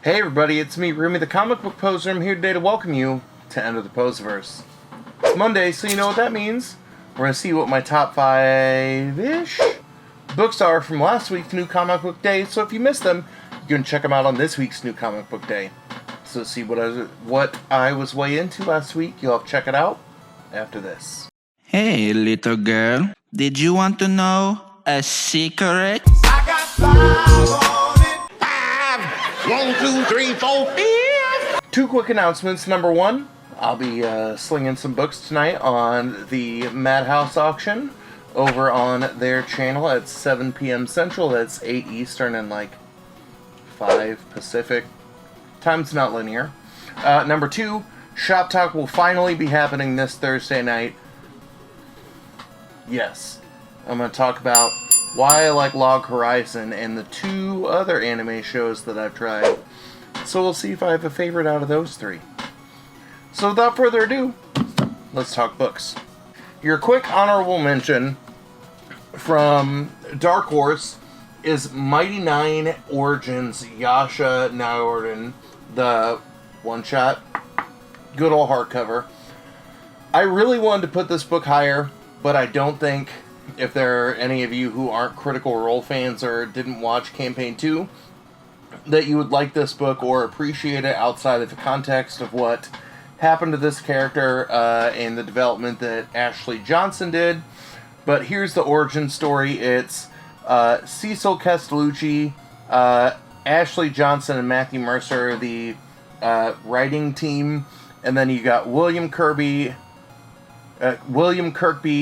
Hey everybody, it's me, Rumi the Comic Book Poser. I'm here today to welcome you to Enter the Poserverse. It's Monday, so you know what that means. We're going to see what my top 5-ish books are from last week's New Comic Book Day. So if you missed them, you can check them out on this week's New Comic Book Day. So see what I was way into last week. You'll have to check it out after this. Hey, little girl. Did you want to know a secret? I got 5 on it. 5, 1, 2, 3, 4, 5. Two quick announcements. Number one, I'll be slinging some books tonight on the Madhouse auction over on their channel at 7 p.m. Central. That's 8 Eastern and like 5 Pacific. Time's not linear. Number two, Shop Talk will finally be happening this Thursday night. Yes, I'm going to talk about why I like Log Horizon and the 2 other anime shows that I've tried. So we'll see if I have a favorite out of those 3. So without further ado, let's talk books. Your quick honorable mention from Dark Horse is Mighty Nine Origins Yasha Naorden, the one-shot, good old hardcover. I really wanted to put this book higher, but I don't think, if there are any of you who aren't Critical Role fans or didn't watch Campaign 2, that you would like this book or appreciate it outside of the context of what happened to this character and the development that Ashley Johnson did. But here's the origin story. It's Cecil Castellucci, Ashley Johnson, and Matthew Mercer, the writing team. And then you got William Kirkby,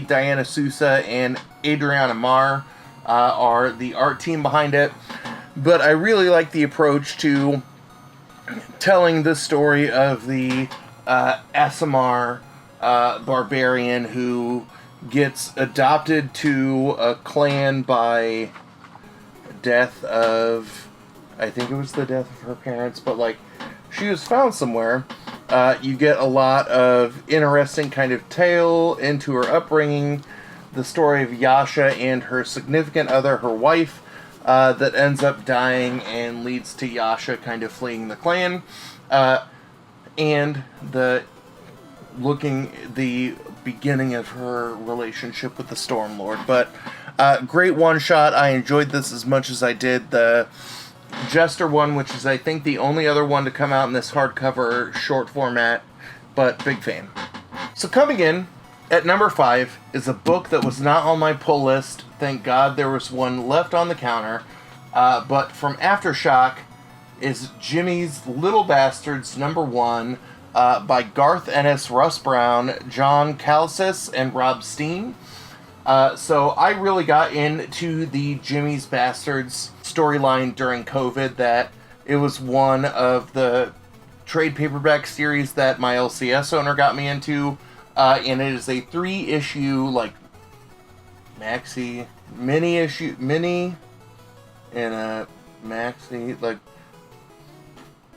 Diana Sousa, and Adriana Marr are the art team behind it. But I really like the approach to telling the story of the Aasimar barbarian who gets adopted to a clan by death of, I think it was the death of her parents, but like she was found somewhere. You get a lot of interesting kind of tale into her upbringing, the story of Yasha and her significant other, her wife, that ends up dying and leads to Yasha kind of fleeing the clan, and the beginning of her relationship with the Stormlord. But great one-shot. I enjoyed this as much as I did the Jester one, which is I think the only other one to come out in this hardcover short format, but big fan. So coming in at number 5 is a book that was not on my pull list. Thank God there was one left on the counter. But from Aftershock is Jimmy's Little Bastards number 1 by Garth Ennis, Russ Brown, John Calsis, and Rob Steen. So I really got into the Jimmy's Bastards storyline during COVID. That it was one of the trade paperback series that my LCS owner got me into. And it is a 3-issue, like, mini, and a maxi, like,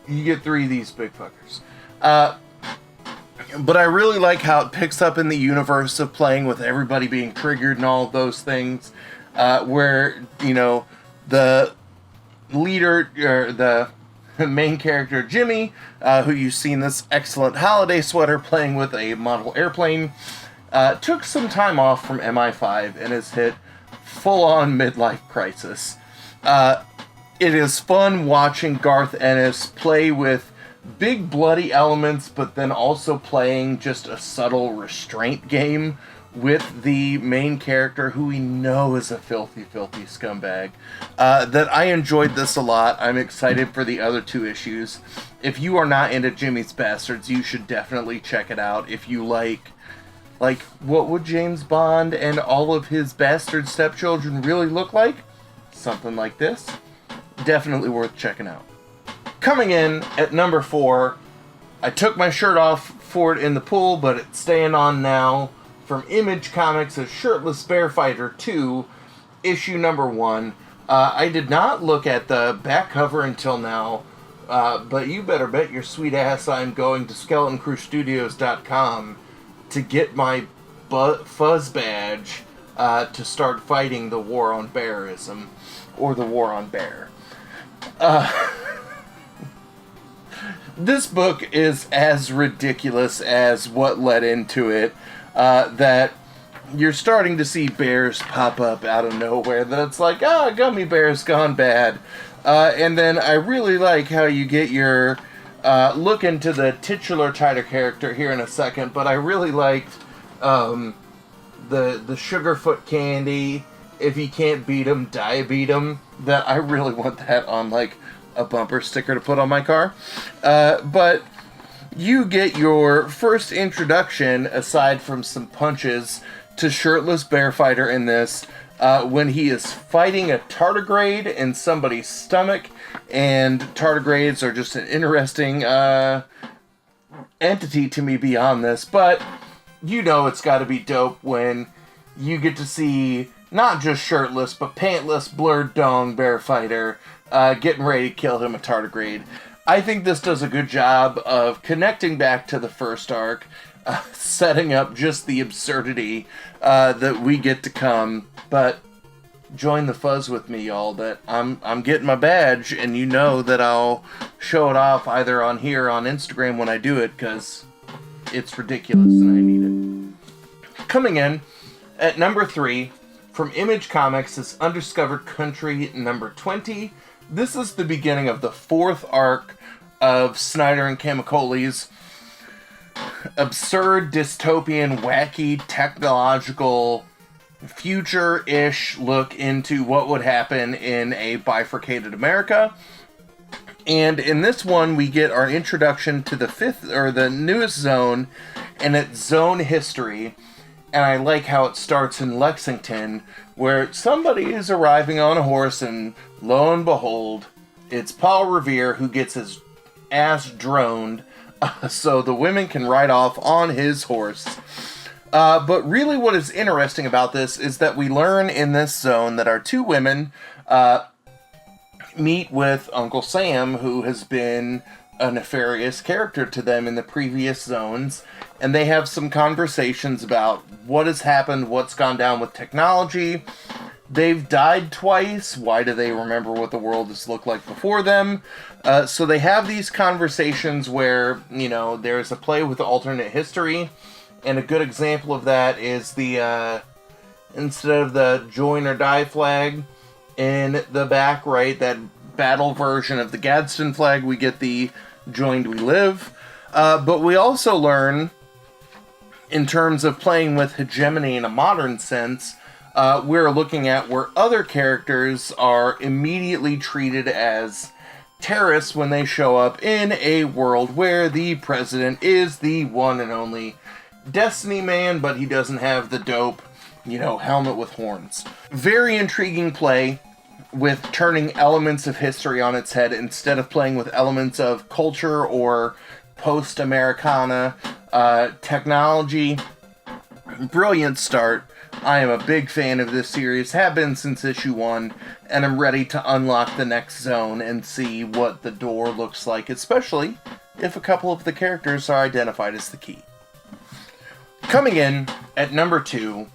you get 3 of these big fuckers. But I really like how it picks up in the universe of playing with everybody being triggered and all of those things, where, you know, the leader, or the main character, Jimmy, who you see in this excellent holiday sweater playing with a model airplane, took some time off from MI5 and has hit full-on midlife crisis. It is fun watching Garth Ennis play with big bloody elements, but then also playing just a subtle restraint game with the main character, who we know is a filthy, filthy scumbag. That I enjoyed this a lot. I'm excited for the other 2 issues. If you are not into Jimmy's Bastards, you should definitely check it out. If you like, what would James Bond and all of his bastard stepchildren really look like? Something like this. Definitely worth checking out. Coming in at number 4, I took my shirt off for it in the pool, but it's staying on now. From Image Comics is Shirtless Bear Fighter 2, issue number 1. I did not look at the back cover until now, but you better bet your sweet ass I'm going to SkeletonCrewStudios.com to get my fuzz badge to start fighting the war on bearism, or the war on bear. This book is as ridiculous as what led into it, that you're starting to see bears pop up out of nowhere, that it's like, gummy bears gone bad. And then I really like how you get your look into the titular title character here in a second, but I really liked the Sugarfoot candy, if you can't beat 'em, beat 'em, that I really want that on, like, a bumper sticker to put on my car. But you get your first introduction, aside from some punches, to Shirtless Bear Fighter in this, when he is fighting a tardigrade in somebody's stomach, and tardigrades are just an interesting entity to me beyond this, but you know it's got to be dope when you get to see not just shirtless, but pantless, blurred dong Bear Fighter getting ready to kill him a tardigrade. I think this does a good job of connecting back to the first arc, setting up just the absurdity that we get to come. But join the fuzz with me, y'all, that I'm getting my badge, and you know that I'll show it off either on here or on Instagram when I do it, because it's ridiculous and I need it. Coming in at number 3 from Image Comics is Undiscovered Country number 20. This is the beginning of the 4th arc of Snyder and Camicoli's absurd, dystopian, wacky, technological, future-ish look into what would happen in a bifurcated America. And in this one, we get our introduction to the newest zone, and it's zone history. And I like how it starts in Lexington, where somebody is arriving on a horse, and lo and behold, it's Paul Revere who gets his ass droned, so the women can ride off on his horse. But really what is interesting about this is that we learn in this zone that our 2 women meet with Uncle Sam, who has been a nefarious character to them in the previous zones, and they have some conversations about what has happened, what's gone down with technology. They've died twice. Why do they remember what the world has looked like before them? So they have these conversations where, you know, there's a play with alternate history, and a good example of that is the, instead of the join or die flag in the back right, that battle version of the Gadsden flag, we get the joined we live. But we also learn, in terms of playing with hegemony in a modern sense, we're looking at where other characters are immediately treated as terrorists when they show up in a world where the president is the one and only Destiny Man, but he doesn't have the dope, you know, helmet with horns. Very intriguing play with turning elements of history on its head instead of playing with elements of culture or post-Americana technology. Brilliant start. I am a big fan of this series, have been since issue 1, and I'm ready to unlock the next zone and see what the door looks like, especially if a couple of the characters are identified as the key. Coming in at number 2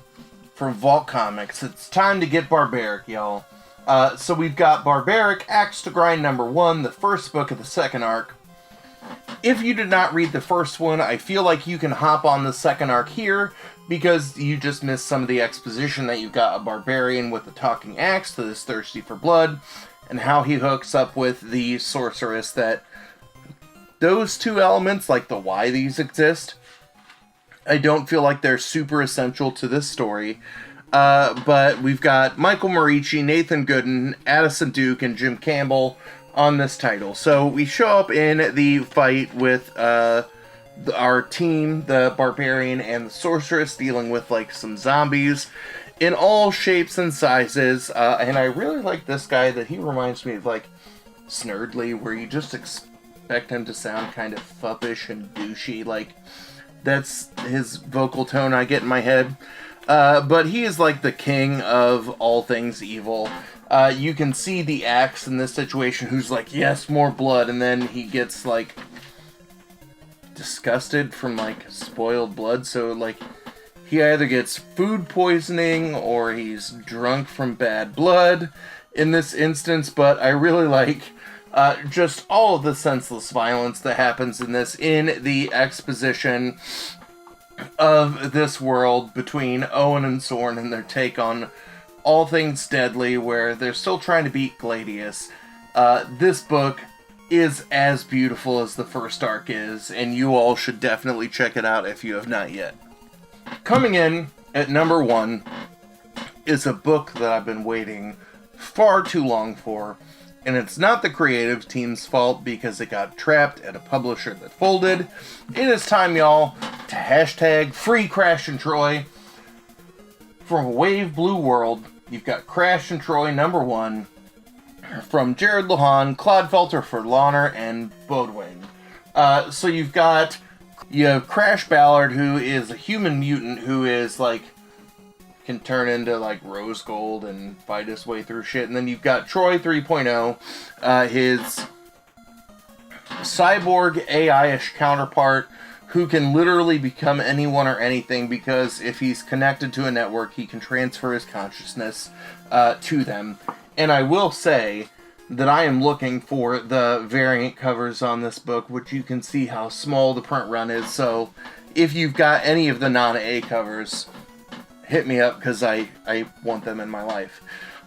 from Vault Comics, it's time to get barbaric, y'all. So we've got Barbaric Axe to Grind number 1, the first book of the 2nd arc. If you did not read the first one, I feel like you can hop on the 2nd arc here, because you just missed some of the exposition that you've got a barbarian with a talking axe that is thirsty for blood, and how he hooks up with the sorceress. That those 2 elements, like the why these exist, I don't feel like they're super essential to this story. But we've got Michael Morici, Nathan Gooden, Addison Duke, and Jim Campbell on this title. So we show up in the fight with our team, the Barbarian and the Sorceress, dealing with like some zombies in all shapes and sizes. And I really like this guy, that he reminds me of like Snerdley, where you just expect him to sound kind of fuppish and douchey. Like, that's his vocal tone I get in my head. But he is like the king of all things evil. You can see the axe in this situation, who's like, yes, more blood, and then he gets like disgusted from like spoiled blood. So like, he either gets food poisoning or he's drunk from bad blood in this instance. But I really like just all of the senseless violence that happens in this, in the exposition of this world between Owen and Soren and their take on all things deadly, where they're still trying to beat Gladius. This book is as beautiful as the first arc is, and you all should definitely check it out if you have not yet. Coming in at number 1 is a book that I've been waiting far too long for, and it's not the creative team's fault because it got trapped at a publisher that folded. It is time, y'all, to hashtag free Crash and Troy. From Wave Blue World, you've got Crash and Troy number 1 from Jared Luhan, Claude Felter for Launer, and Bodwing. So you have Crash Ballard, who is a human mutant who is like can turn into like rose gold and fight his way through shit. And then you've got Troy 3.0, his cyborg AI-ish counterpart, who can literally become anyone or anything, because if he's connected to a network, he can transfer his consciousness to them. And I will say that I am looking for the variant covers on this book, which you can see how small the print run is. So if you've got any of the non-A covers, hit me up, because I want them in my life.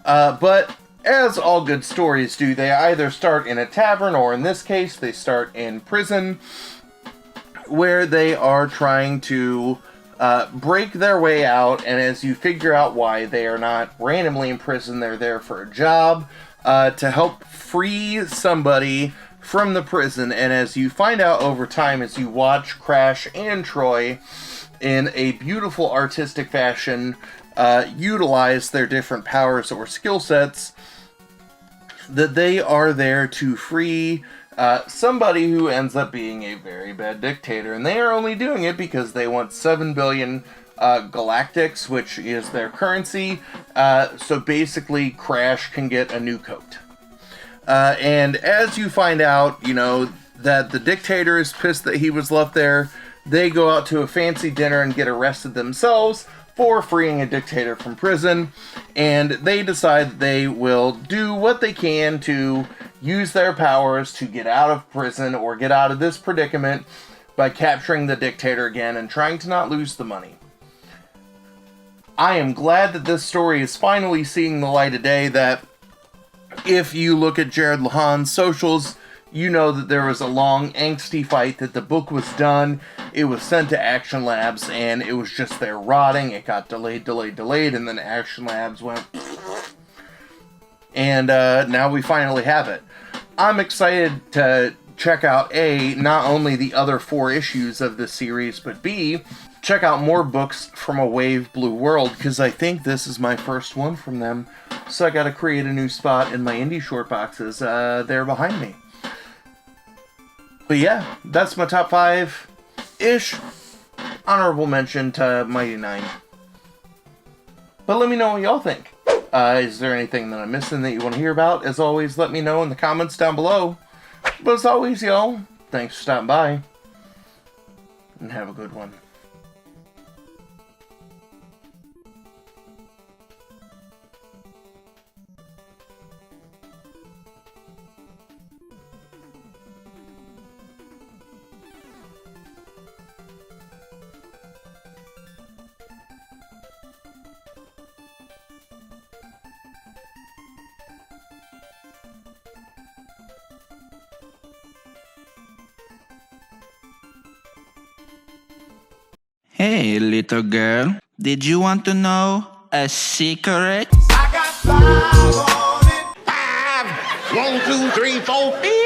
But as all good stories do, they either start in a tavern, or in this case, they start in prison, where they are trying to break their way out, and as you figure out why they are not randomly in prison, they're there for a job to help free somebody from the prison. And as you find out over time, as you watch Crash and Troy in a beautiful artistic fashion utilize their different powers or skill sets, that they are there to free somebody who ends up being a very bad dictator. And they are only doing it because they want 7 billion galactics, which is their currency. So basically, Crash can get a new coat. And as you find out, that the dictator is pissed that he was left there, they go out to a fancy dinner and get arrested themselves for freeing a dictator from prison. And they decide that they will do what they can to use their powers to get out of prison, or get out of this predicament, by capturing the dictator again and trying to not lose the money. I am glad that this story is finally seeing the light of day. That if you look at Jared Luhan's socials, you know that there was a long, angsty fight, that the book was done, it was sent to Action Labs, and it was just there rotting. It got delayed, and then Action Labs went... And now we finally have it. I'm excited to check out, A, not only the other 4 issues of this series, but B, check out more books from a Wave Blue World, because I think this is my first one from them. So I gotta create a new spot in my indie short boxes there behind me. But yeah, that's my top 5-ish. Honorable mention to Mighty 9. But let me know what y'all think. Is there anything that I'm missing that you want to hear about? As always, let me know in the comments down below. But as always, y'all, thanks for stopping by. And have a good one. Hey, little girl, did you want to know a secret? I got 5 on it. 5, 1, 2, 3, 4, 5.